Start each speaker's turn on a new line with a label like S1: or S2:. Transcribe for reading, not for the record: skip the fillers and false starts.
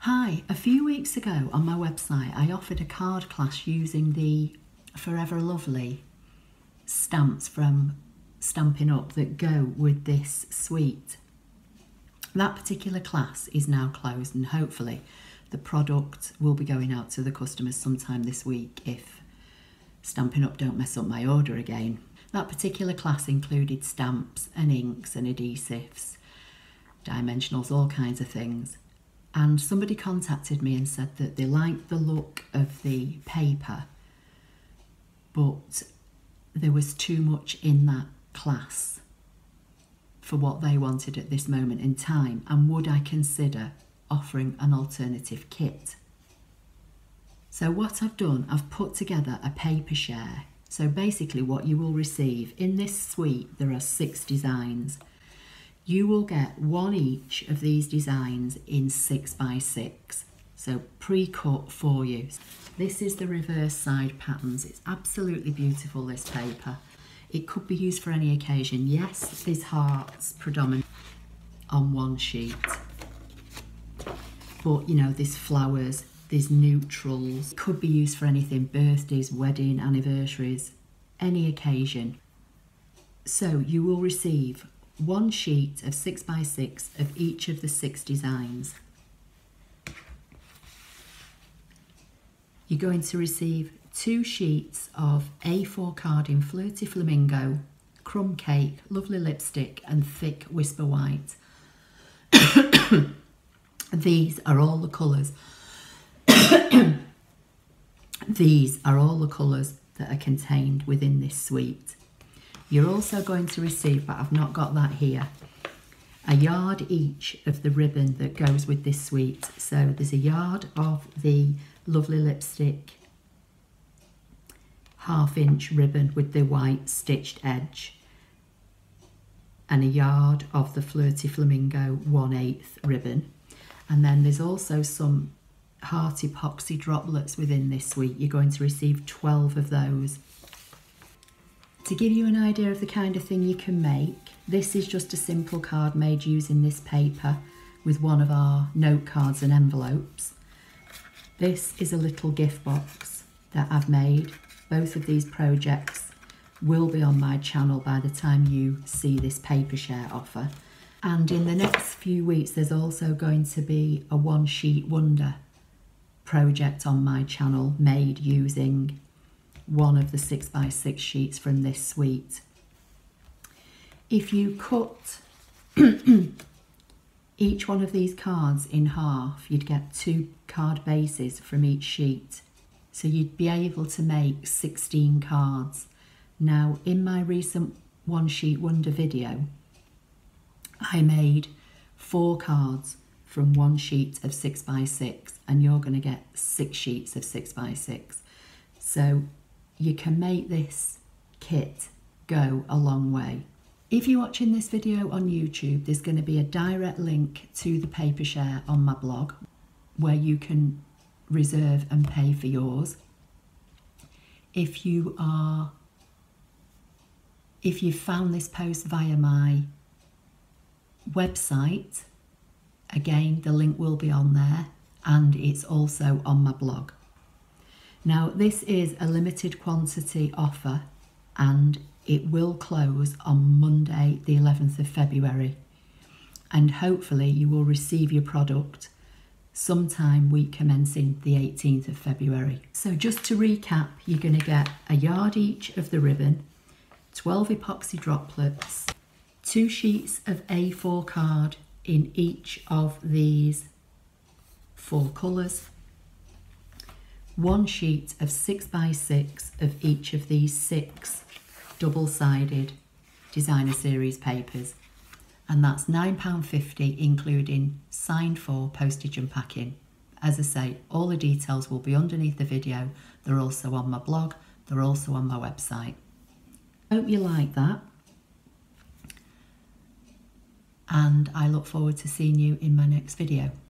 S1: Hi, a few weeks ago on my website I offered a card class using the Forever Lovely stamps from Stampin' Up that go with this suite. That particular class is now closed and hopefully the product will be going out to the customers sometime this week if Stampin' Up don't mess up my order again. That particular class included stamps and inks and adhesives, dimensionals, all kinds of things. And somebody contacted me and said that they liked the look of the paper, but there was too much in that class for what they wanted at this moment in time, and would I consider offering an alternative kit. So what I've done, I've put together a paper share. So basically what you will receive in this suite, there are 6 designs. You will get one each of these designs in 6x6, so pre-cut for you. This is the reverse side patterns. It's absolutely beautiful, this paper. It could be used for any occasion. Yes, there's hearts predominant on one sheet, but you know, there's flowers, there's neutrals. It could be used for anything, birthdays, wedding, anniversaries, any occasion. So you will receive one sheet of 6x6 of each of the 6 designs. You're going to receive 2 sheets of A4 card in Flirty Flamingo, Crumb Cake, Lovely Lipstick and Thick Whisper White. These are all the colours. These are all the colours that are contained within this suite. You're also going to receive, but I've not got that here, a yard each of the ribbon that goes with this suite. So there's a yard of the Lovely Lipstick 1/2 inch ribbon with the white stitched edge, and a yard of the Flirty Flamingo 1/8 ribbon. And then there's also some heart epoxy droplets within this suite. You're going to receive 12 of those. To give you an idea of the kind of thing you can make, this is just a simple card made using this paper with one of our note cards and envelopes. This is a little gift box that I've made. Both of these projects will be on my channel by the time you see this paper share offer. And in the next few weeks, there's also going to be a one sheet wonder project on my channel made using one of the 6x6 sheets from this suite. If you cut each one of these cards in half, you'd get 2 card bases from each sheet. So you'd be able to make 16 cards. Now, in my recent one sheet wonder video, I made 4 cards from one sheet of 6x6, and you're going to get 6 sheets of 6x6. So you can make this kit go a long way. If you're watching this video on YouTube, there's going to be a direct link to the paper share on my blog where you can reserve and pay for yours. If you've found this post via my website, again, the link will be on there, and it's also on my blog. Now, this is a limited quantity offer and it will close on Monday, the 11th of February. And hopefully you will receive your product sometime week commencing the 18th of February. So just to recap, you're going to get a yard each of the ribbon, 12 epoxy droplets, 2 sheets of A4 card in each of these 4 colours, 1 sheet of 6x6 of each of these 6 double-sided designer series papers, and that's £9.50 including signed for, postage and packing. As I say, all the details will be underneath the video. They're also on my blog, they're also on my website. Hope you like that, and I look forward to seeing you in my next video.